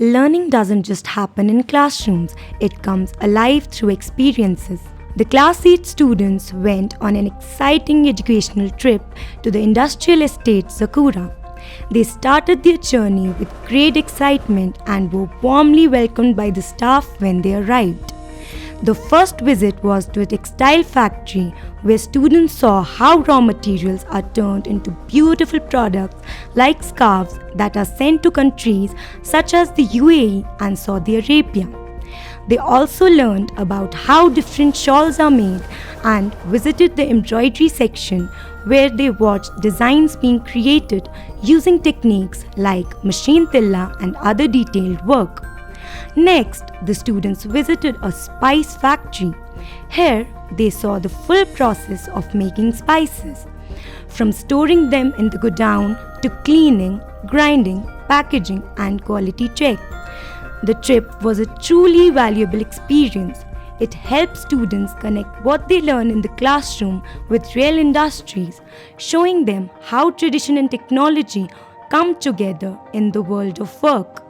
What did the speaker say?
Learning doesn't just happen in classrooms, it comes alive through experiences. The Class 8 students went on an exciting educational trip to the industrial estate Zakura. They started their journey with great excitement and were warmly welcomed by the staff when they arrived. The first visit was to a textile factory where students saw how raw materials are turned into beautiful products like scarves that are sent to countries such as the UAE and Saudi Arabia. They also learned about how different shawls are made and visited the embroidery section where they watched designs being created using techniques like machine tilla and other detailed work. Next, the students visited a spice factory. Here, they saw the full process of making spices, from storing them in the godown to cleaning, grinding, packaging, and quality check. The trip was a truly valuable experience. It helps students connect what they learn in the classroom with real industries, showing them how tradition and technology come together in the world of work.